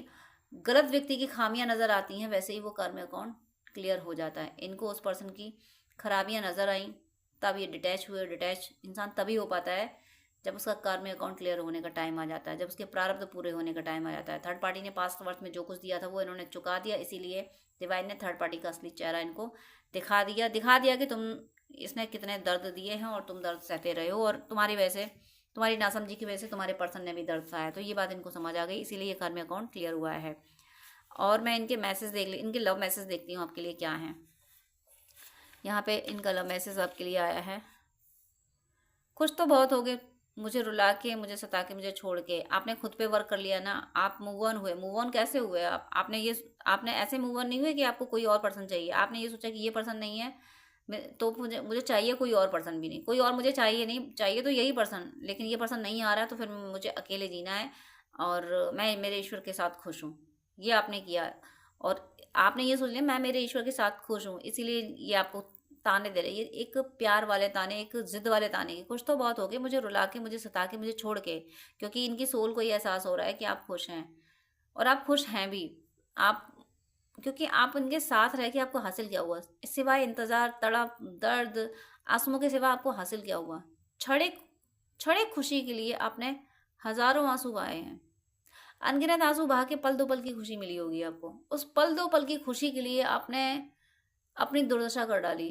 गलत व्यक्ति की खामियां नजर आती हैं, वैसे ही वो कर्म अकाउंट क्लियर हो जाता है। इनको उस पर्सन की खराबियां नजर आईं, तब ये डिटैच हुए। डिटैच इंसान तभी हो पाता है जब उसका कर्म अकाउंट क्लियर होने का टाइम आ जाता है, जब उसके प्रारब्ध पूरे होने का टाइम आ जाता है। थर्ड पार्टी ने पास्ट वर्ष में जो कुछ दिया था वो इन्होंने चुका दिया, इसीलिए डिवाइन ने थर्ड पार्टी का असली चेहरा इनको दिखा दिया कि तुम, इसने कितने दर्द दिए हैं और तुम दर्द सहते रहे हो, और तुम्हारी वजह से, तुम्हारी नासमझी की वजह से तुम्हारे पर्सन ने भी दर्द सहा। तो ये बात इनको समझ आ गई, इसीलिए ये कर्म अकाउंट क्लियर हुआ है। और मैं इनके मैसेज इनके लव मैसेज देखती हूँ आपके लिए क्या है। यहाँ पे इनका लव मैसेज आपके लिए आया है। खुश तो बहुत हो गए, मुझे रुला के, मुझे सता के, मुझे छोड़ के। आपने खुद पे वर्क कर लिया ना, आप मूव ऑन हुए। मूव ऑन कैसे हुए आप? आपने ऐसे मूव ऑन नहीं हुए कि आपको कोई और पर्सन चाहिए। आपने ये सोचा कि ये पर्सन नहीं है तो मुझे चाहिए कोई और पर्सन भी नहीं, कोई और मुझे चाहिए नहीं, चाहिए तो यही पर्सन, लेकिन ये पर्सन नहीं आ रहा है, तो फिर मुझे अकेले जीना है और मैं मेरे ईश्वर के साथ खुश हूँ। ये आपने किया, और आपने ये सोच लिया मैं मेरे ईश्वर के साथ खुश हूँ, इसीलिए ये आपको ताने दे रहे। ये एक प्यार वाले ताने, एक जिद वाले ताने की। कुछ तो बहुत हो गए, मुझे रुला के, मुझे सता के, मुझे छोड़ के, क्योंकि इनकी सोल को ये एहसास हो रहा है कि आप खुश हैं, और आप खुश हैं भी। आप, क्योंकि आप उनके साथ रह के आपको हासिल क्या हुआ सिवाय इंतज़ार, तड़प, दर्द, आंसुओं के सिवा आपको हासिल क्या हुआ? क्षणिक क्षणिक खुशी के लिए आपने हजारों आंसू बहाए हैं। अनगिनत आंसू बहा के पल दो पल की खुशी मिली होगी आपको। उस पल दो पल की खुशी के लिए आपने अपनी दुर्दशा कर डाली।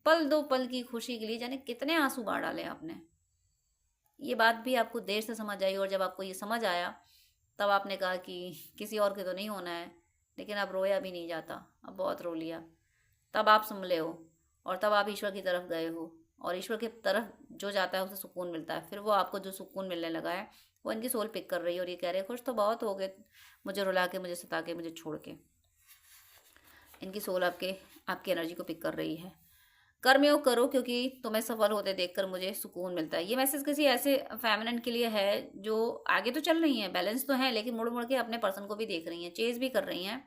पल दो पल की खुशी के लिए जाने कितने आंसू बहा डाले आपने। ये बात भी आपको देर से समझ आई, और जब आपको ये समझ आया तब आपने कहा कि किसी और के तो नहीं होना है, लेकिन अब रोया भी नहीं जाता, अब बहुत रो लिया। तब आप संभले हो और तब आप ईश्वर की तरफ गए हो, और ईश्वर की तरफ जो जाता है उसे सुकून मिलता है। फिर वो आपको जो सुकून मिलने लगा है वो इनकी सोल पिक कर रही है, और ये कह रहे हैं खुश तो बहुत हो गए मुझे रुला के, मुझे सता के, मुझे छोड़ के। इनकी सोल आपकी एनर्जी को पिक कर रही है। कर्मयोग करो, क्योंकि तुम्हें सफल होते देखकर मुझे सुकून मिलता है। ये मैसेज किसी ऐसे फेमिनिन के लिए है जो आगे तो चल रही हैं, बैलेंस तो है, लेकिन मुड़ मुड़ के अपने पर्सन को भी देख रही हैं, चेज भी कर रही हैं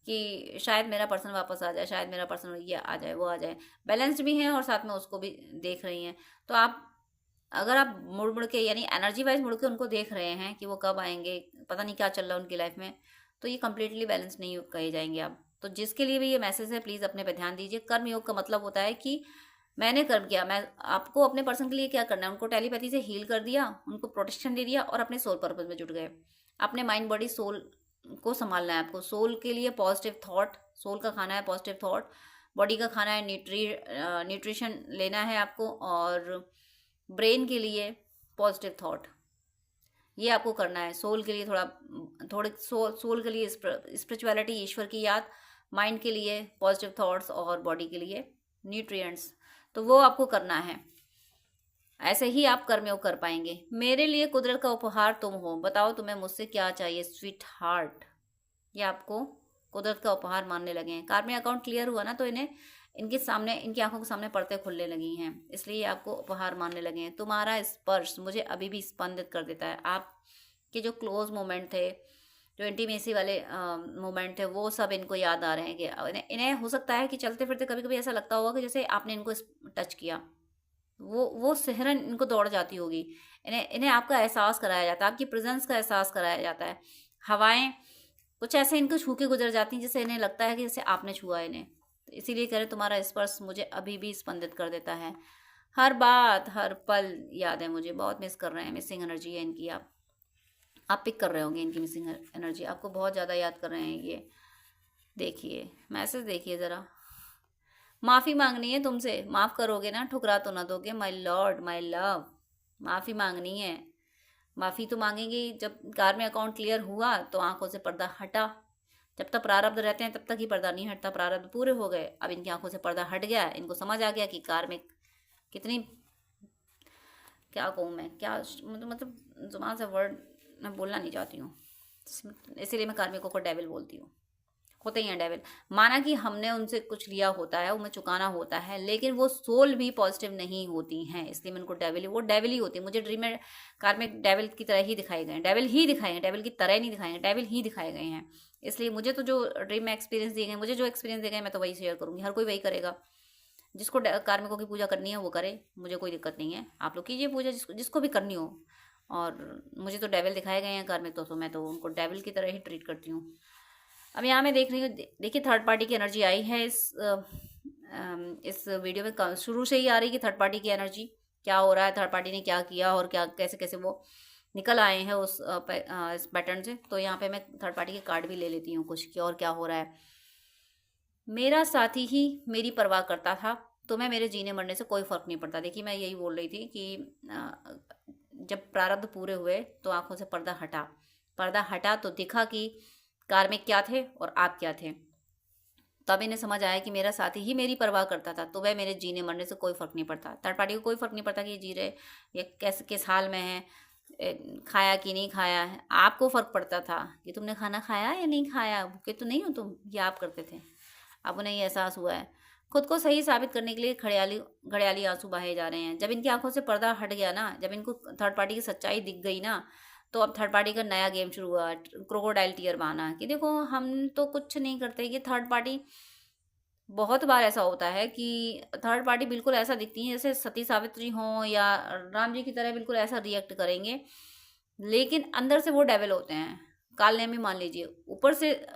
कि शायद मेरा पर्सन वापस आ जाए, शायद मेरा पर्सन ये आ जाए, वो आ जाए। बैलेंस्ड भी हैं और साथ में उसको भी देख रही हैं। तो आप अगर आप मुड़ मुड़ के यानी एनर्जी वाइज मुड़ के उनको देख रहे हैं कि वो कब आएंगे, पता नहीं क्या चल रहा है उनकी लाइफ में, तो ये कंप्लीटली बैलेंस नहीं कहे जाएंगे आप। तो जिसके लिए भी ये मैसेज है, प्लीज़ अपने पे ध्यान दीजिए। कर्म योग का मतलब होता है कि मैंने कर्म किया, मैं आपको अपने पर्सन के लिए क्या करना है, उनको टेलीपैथी से हील कर दिया, उनको प्रोटेक्शन दे दिया और अपने सोल पर्पज में जुट गए। अपने माइंड बॉडी सोल को संभालना है आपको। सोल के लिए पॉजिटिव थॉट, सोल का खाना है पॉजिटिव थॉट, बॉडी का खाना है न्यूट्रिशन लेना है आपको, और ब्रेन के लिए पॉजिटिव थॉट, ये आपको करना है। सोल के लिए थोड़े सोल के लिए स्पिरिचुअलिटी, ईश्वर की याद, माइंड के लिए पॉजिटिव थॉट्स, और बॉडी के लिए न्यूट्रिएंट्स। तो वो आपको करना है, ऐसे ही आप कर्मयोग कर पाएंगे। मेरे लिए कुदरत का उपहार तुम हो, बताओ तुम्हें मुझसे क्या चाहिए स्वीट हार्ट। ये आपको कुदरत का उपहार मानने लगे हैं। कार्मिक अकाउंट क्लियर हुआ ना, तो इन्हें इनके सामने, इनकी आंखों के सामने पर्दे खुलने लगी हैं, इसलिए आपको उपहार मानने लगे हैं। तुम्हारा स्पर्श मुझे अभी भी स्पंदित कर देता है। आपके जो क्लोज मोमेंट थे, जो इंटीमेसी वाले मोमेंट थे, वो सब इनको याद आ रहे हैं कि इन्हें हो सकता है कि चलते फिरते कभी कभी ऐसा लगता होगा कि जैसे आपने इनको टच किया, वो सिहरन इनको दौड़ जाती होगी। इन्हें आपका एहसास कराया जाता है, आपकी प्रेजेंस का एहसास कराया जाता है। हवाएं कुछ ऐसे इनको छू के गुजर जाती हैं जैसे इन्हें लगता है कि जैसे आपने छुआ इन्हें। तो इसीलिए कह रहे तुम्हारा स्पर्श मुझे अभी भी स्पंदित कर देता है। हर बात, हर पल याद है मुझे। बहुत मिस कर रहे हैं, मिसिंग एनर्जी है इनकी। आप पिक कर रहे होंगे इनकी मिसिंग एनर्जी, आपको बहुत ज़्यादा याद कर रहे हैं ये। देखिए मैसेज, देखिए ज़रा। माफ़ी मांगनी है तुमसे, माफ़ करोगे ना, ठुकरा तो ना दोगे माय लॉर्ड माय लव। माफ़ी मांगनी है, माफ़ी तो मांगेंगे। जब कार में अकाउंट क्लियर हुआ तो आंखों से पर्दा हटा। जब तक प्रारब्ध रहते हैं तब तक ही पर्दा नहीं हटता। प्रारब्ध पूरे हो गए, अब इनकी आंखों से पर्दा हट गया। इनको समझ आ गया कि कार में कितनी, क्या कहूँ मैं, क्या मतलब जुबान से वर्ड मैं बोलना नहीं चाहती हूँ, इसीलिए मैं कार्मिकों को डेविल बोलती हूँ। होते ही हैं डेविल। माना कि हमने उनसे कुछ लिया होता है, उन्हें चुकाना होता है, लेकिन वो सोल भी पॉजिटिव नहीं होती हैं, इसलिए मैं उनको डेविल, वो डेविल ही होती है। मुझे ड्रीम में कार्मिक डेविल की तरह ही दिखाए गए, डेविल ही दिखाए गए, डेविल की तरह नहीं दिखाए गए, डेविल ही दिखाए गए हैं। इसलिए मुझे तो जो ड्रीम में एक्सपीरियंस दिए गए, मुझे जो एक्सपीरियंस दिए गए, मैं तो वही शेयर करूँगी। हर कोई वही करेगा। जिसको कार्मिकों की पूजा करनी है वो करे, मुझे कोई दिक्कत नहीं है। आप लोग कीजिए पूजा जिसको भी करनी हो। और मुझे तो डेविल दिखाए गए हैं कार्मिक, तो मैं तो उनको डेविल की तरह ही ट्रीट करती हूँ। अब यहाँ मैं देख रही हूँ, देखिए थर्ड पार्टी की एनर्जी आई है इस वीडियो में। शुरू से ही आ रही है कि थर्ड पार्टी की एनर्जी क्या हो रहा है, थर्ड पार्टी ने क्या किया और क्या कैसे कैसे वो निकल आए हैं इस पैटर्न से। तो यहाँ पे मैं थर्ड पार्टी के कार्ड भी ले लेती हूँ कुछ कि और क्या हो रहा है। मेरा साथी ही मेरी परवाह करता था, तुम्हें मेरे जीने मरने से कोई फ़र्क नहीं पड़ता। देखिए मैं यही बोल रही थी कि जब प्रारब्ध पूरे हुए तो आंखों से पर्दा हटा। पर्दा हटा तो दिखा कि कार्मिक क्या थे और आप क्या थे। तब इन्हें समझ आया कि मेरा साथी ही मेरी परवाह करता था, तो वह मेरे जीने मरने से कोई फ़र्क नहीं पड़ता। थर्ड पार्टी को कोई फ़र्क नहीं पड़ता कि ये जी रहे, ये कैसे किस हाल में है, खाया कि नहीं खाया है। आपको फ़र्क पड़ता था कि तुमने खाना खाया या नहीं खाया, भूखे तो नहीं हो तुम, ये आप करते थे। अब उन्हें ये एहसास हुआ है। खुद को सही साबित करने के लिए घड़ियाली आंसू बहाए जा रहे हैं। जब इनकी आंखों से पर्दा हट गया ना, जब इनको थर्ड पार्टी की सच्चाई दिख गई ना, तो अब थर्ड पार्टी का नया गेम शुरू हुआ, क्रोकोडाइल टीयर बहाना कि देखो हम तो कुछ नहीं करते। ये थर्ड पार्टी, बहुत बार ऐसा होता है कि थर्ड पार्टी बिल्कुल ऐसा दिखती है जैसे सती सावित्री हों या राम जी की तरह, बिल्कुल ऐसा रिएक्ट करेंगे, लेकिन अंदर से वो डेविल होते हैं। काल नेमी मान लीजिए, ऊपर से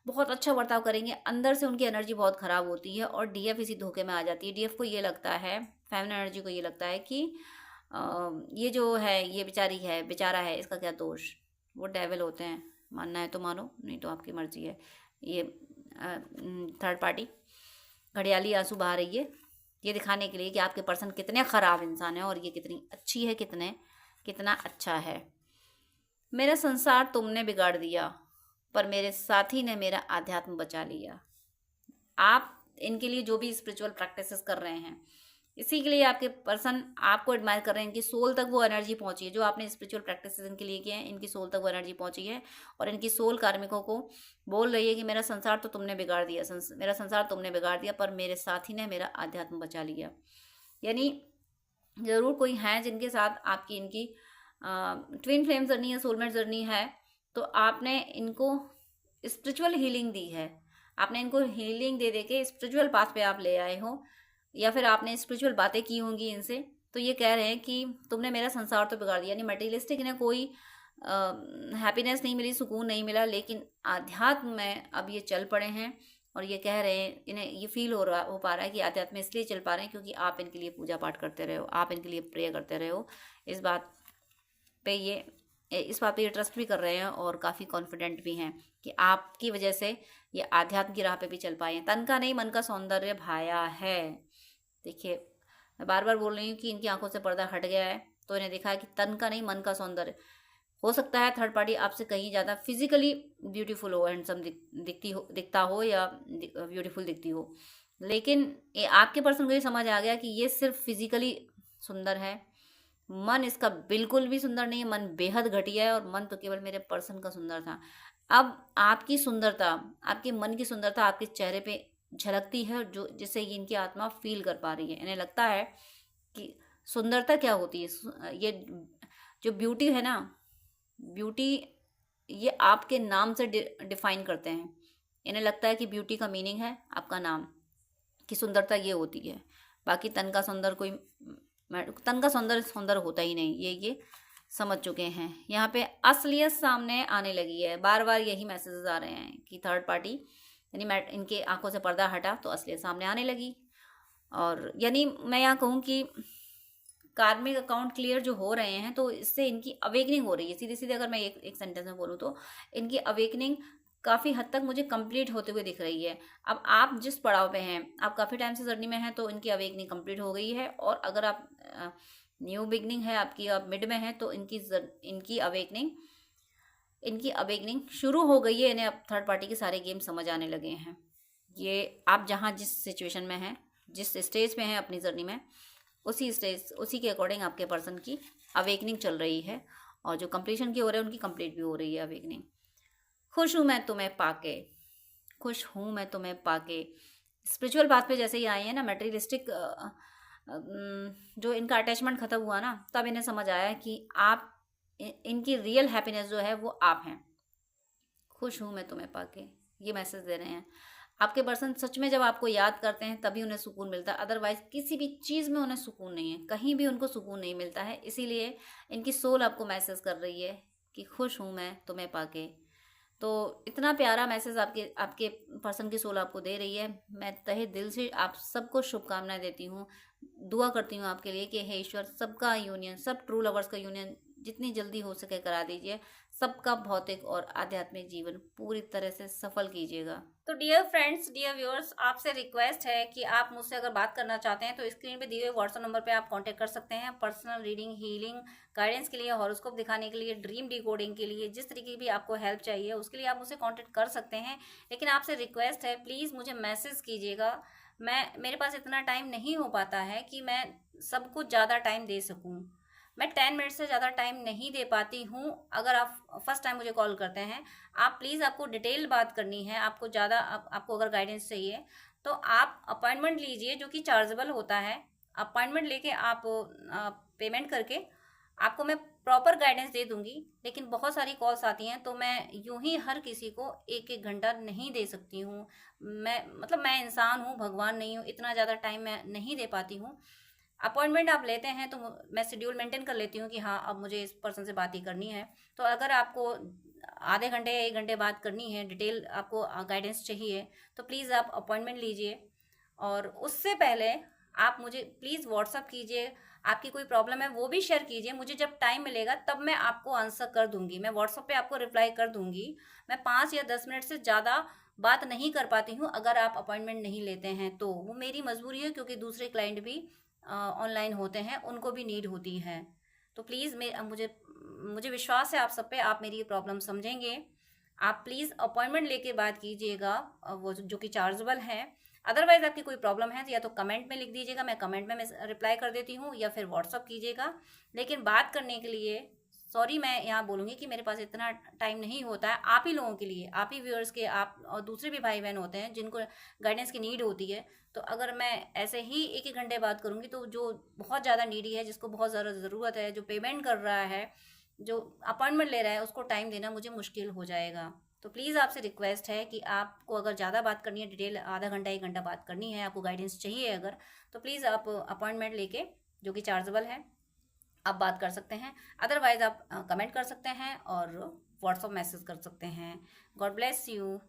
बहुत अच्छा बर्ताव करेंगे, अंदर से उनकी एनर्जी बहुत खराब होती है और डीएफ इसी धोखे में आ जाती है। डीएफ को ये लगता है, फेमिनिन एनर्जी को ये लगता है कि ये जो है ये बेचारी है, बेचारा है, इसका क्या दोष। वो डेविल होते हैं, मानना है तो मानो, नहीं तो आपकी मर्जी है। ये थर्ड पार्टी घड़ियाली आंसू बहा रही है ये दिखाने के लिए कि आपके पर्सन कितने ख़राब इंसान है और ये कितनी अच्छी है, कितना अच्छा है। मेरा संसार तुमने बिगाड़ दिया, पर मेरे साथी ने मेरा आध्यात्म बचा लिया। आप इनके लिए जो भी स्पिरिचुअल प्रैक्टिसेस कर रहे हैं, इसी के लिए आपके पर्सन आपको एडमायर कर रहे हैं। इनकी सोल तक वो एनर्जी पहुंची है, जो आपने स्पिरिचुअल प्रैक्टिसेस इनके लिए किए हैं, इनकी सोल तक वो एनर्जी पहुंची है और इनकी सोल कार्मिकों को बोल रही है कि मेरा संसार तो तुमने बिगाड़ दिया, मेरा संसार तुमने बिगाड़ दिया, पर मेरे साथी ने मेरा आध्यात्म बचा लिया। यानी ज़रूर कोई हैं जिनके साथ आपकी इनकी ट्विन फ्लेम जर्नी या सोलमेट जर्नी है, तो आपने इनको स्पिरिचुअल हीलिंग दी है, आपने इनको हीलिंग दे दे के स्पिरिचुअल पाथ पे आप ले आए हो, या फिर आपने स्पिरिचुअल बातें की होंगी इनसे, तो ये कह रहे हैं कि तुमने मेरा संसार तो बिगाड़ दिया। यानी मटेरियलिस्टिक इन्हें कोई हैप्पीनेस नहीं मिली, सुकून नहीं मिला, लेकिन आध्यात्म में अब ये चल पड़े हैं और ये कह रहे हैं, इन्हें ये फील हो पा रहा है कि आध्यात्म इसलिए चल पा रहे हैं क्योंकि आप इनके लिए पूजा पाठ करते रहे हो, आप इनके लिए प्रे करते रहे हो। इस बात पे ये ट्रस्ट भी कर रहे हैं और काफ़ी कॉन्फिडेंट भी हैं कि आपकी वजह से ये आध्यात्म की राह पे भी चल पाए हैं। तन का नहीं मन का सौंदर्य भाया है। देखिए, मैं बार बार बोल रही हूँ कि इनकी आंखों से पर्दा हट गया है, तो इन्हें दिखा है कि तन का नहीं मन का सौंदर्य। हो सकता है थर्ड पार्टी आपसे कहीं ज़्यादा फिजिकली ब्यूटीफुल हो, हैंडसम दिखता हो या ब्यूटीफुल दिखती हो, लेकिन ये आपके पर्सन को ये समझ आ गया कि ये सिर्फ फिजिकली सुंदर है, मन इसका बिल्कुल भी सुंदर नहीं है, मन बेहद घटिया है और मन तो केवल मेरे पर्सन का सुंदर था। अब आपकी सुंदरता, आपके मन की सुंदरता आपके चेहरे पे झलकती है, जो जिससे ये इनकी आत्मा फील कर पा रही है। इन्हें लगता है कि सुंदरता क्या होती है, ये जो ब्यूटी है ना, ब्यूटी ये आपके नाम से डिफाइन करते हैं। इन्हें लगता है कि ब्यूटी का मीनिंग है आपका नाम, कि सुंदरता ये होती है। बाकी तन का सौंदर्य होता ही नहीं, ये समझ चुके हैं। यहाँ पे असलियत सामने आने लगी है, बार बार यही मैसेजेस आ रहे हैं कि थर्ड पार्टी, यानी मैं इनके आंखों से पर्दा हटा तो असलियत सामने आने लगी। और यानी मैं यहाँ कहूँ कि कार्मिक अकाउंट क्लियर जो हो रहे हैं, तो इससे इनकी अवेकनिंग हो रही है। सीधे सीधे अगर मैं एक सेंटेंस में बोलूँ तो इनकी अवेकनिंग काफ़ी हद तक मुझे कंप्लीट होते हुए दिख रही है। अब आप जिस पड़ाव पे हैं, आप काफ़ी टाइम से जर्नी में हैं, तो इनकी अवेकनिंग कंप्लीट हो गई है। और अगर आप न्यू बिगनिंग है आपकी, आप मिड में हैं, तो इनकी अवेकनिंग शुरू हो गई है। इन्हें अब थर्ड पार्टी के सारे गेम समझ आने लगे हैं। ये आप जहाँ जिस सिचुएशन में हैं, जिस स्टेज पे हैं अपनी जर्नी में, उसी के अकॉर्डिंग आपके पर्सन की अवेकनिंग चल रही है, और जो कंप्लीशन की हो रही है उनकी कंप्लीट भी हो रही है अवेकनिंग। खुश हूँ मैं तुम्हें पाके। स्पिरिचुअल बात पे जैसे ही आए हैं ना, मटेरियलिस्टिक जो इनका अटैचमेंट खत्म हुआ ना, तब इन्हें समझ आया कि आप इनकी रियल हैप्पीनेस जो है वो आप हैं। खुश हूँ मैं तुम्हें पाके, ये मैसेज दे रहे हैं। आपके पर्सन सच में जब आपको याद करते हैं तभी उन्हें सुकून मिलता है, अदरवाइज किसी भी चीज़ में उन्हें सुकून नहीं है, कहीं भी उनको सुकून नहीं मिलता है। इसीलिए इनकी सोल आपको मैसेज कर रही है कि खुश हूँ मैं तुम्हें पाके। तो इतना प्यारा मैसेज आपके पर्सन की सोल आपको दे रही है। मैं तहे दिल से आप सबको शुभकामनाएं देती हूँ, दुआ करती हूँ आपके लिए कि हे ईश्वर, सबका यूनियन, सब ट्रू लवर्स का यूनियन जितनी जल्दी हो सके करा दीजिए। सबका भौतिक और आध्यात्मिक जीवन पूरी तरह से सफल कीजिएगा। तो डियर फ्रेंड्स, डियर व्यूअर्स, आपसे रिक्वेस्ट है कि आप मुझसे अगर बात करना चाहते हैं तो स्क्रीन पे दिए हुए व्हाट्सएप नंबर पे आप कांटेक्ट कर सकते हैं। पर्सनल रीडिंग, हीलिंग, गाइडेंस के लिए, हॉरोस्कोप दिखाने के लिए, ड्रीम डिकोडिंग के लिए, जिस तरीके की भी आपको हेल्प चाहिए उसके लिए आप मुझसे कॉन्टेक्ट कर सकते हैं। लेकिन आपसे रिक्वेस्ट है, प्लीज़ मुझे मैसेज कीजिएगा। मेरे पास इतना टाइम नहीं हो पाता है कि मैं सबको ज़्यादा टाइम दे सकूँ। मैं 10 मिनट से ज़्यादा टाइम नहीं दे पाती हूँ। अगर आप फर्स्ट टाइम मुझे कॉल करते हैं, आप प्लीज़, आपको डिटेल बात करनी है, आपको ज़्यादा आपको अगर गाइडेंस चाहिए तो आप अपॉइंटमेंट लीजिए, जो कि चार्जेबल होता है। अपॉइंटमेंट लेके आप पेमेंट करके आपको मैं प्रॉपर गाइडेंस दे दूंगी। लेकिन बहुत सारी कॉल्स आती हैं तो मैं यूं ही हर किसी को एक एक घंटा नहीं दे सकती हूँ। मैं इंसान हूँ, भगवान नहीं हूँ, इतना ज़्यादा टाइम मैं नहीं दे पाती हूँ। अपॉइंटमेंट आप लेते हैं तो मैं शेड्यूल मेंटेन कर लेती हूँ कि हाँ, अब मुझे इस पर्सन से बात ही करनी है। तो अगर आपको आधे घंटे या 1 घंटे बात करनी है, डिटेल आपको गाइडेंस चाहिए, तो प्लीज़ आप अपॉइंटमेंट लीजिए। और उससे पहले आप मुझे प्लीज़ व्हाट्सअप कीजिए, आपकी कोई प्रॉब्लम है वो भी शेयर कीजिए। मुझे जब टाइम मिलेगा तब मैं आपको आंसर कर दूंगी, मैं व्हाट्सअप पे आपको रिप्लाई कर दूंगी। मैं 5 या 10 मिनट से ज़्यादा बात नहीं कर पाती हूँ अगर आप अपॉइंटमेंट नहीं लेते हैं तो। वो मेरी मजबूरी है, क्योंकि दूसरे क्लाइंट भी ऑनलाइन होते हैं, उनको भी नीड होती है। तो प्लीज़ मुझे मुझे विश्वास है आप सब पे, आप मेरी ये प्रॉब्लम समझेंगे। आप प्लीज़ अपॉइंटमेंट लेके बात कीजिएगा, वो जो कि चार्जेबल है। अदरवाइज़ आपकी कोई प्रॉब्लम है तो या तो कमेंट में लिख दीजिएगा, मैं कमेंट में मैं रिप्लाई कर देती हूँ, या फिर व्हाट्सअप कीजिएगा। लेकिन बात करने के लिए सॉरी मैं यहाँ बोलूँगी कि मेरे पास इतना टाइम नहीं होता है। आप ही लोगों के लिए, आप ही व्यूअर्स के, आप और दूसरे भी भाई बहन होते हैं जिनको गाइडेंस की नीड होती है। तो अगर मैं ऐसे ही 1-1 घंटे बात करूँगी तो जो बहुत ज़्यादा नीडी है, जिसको बहुत ज़्यादा ज़रूरत है, जो पेमेंट कर रहा है, जो अपॉइंटमेंट ले रहा है, उसको टाइम देना मुझे मुश्किल हो जाएगा। तो प्लीज़ आपसे रिक्वेस्ट है कि आपको अगर ज़्यादा बात करनी है, डिटेल आधा घंटा 1 घंटा बात करनी है, आपको गाइडेंस चाहिए अगर, तो प्लीज़ आप अपॉइंटमेंट लेके, जो कि चार्जेबल है, आप बात कर सकते हैं। अदरवाइज़ आप कमेंट कर सकते हैं और व्हाट्सअप मैसेज कर सकते हैं। God bless you.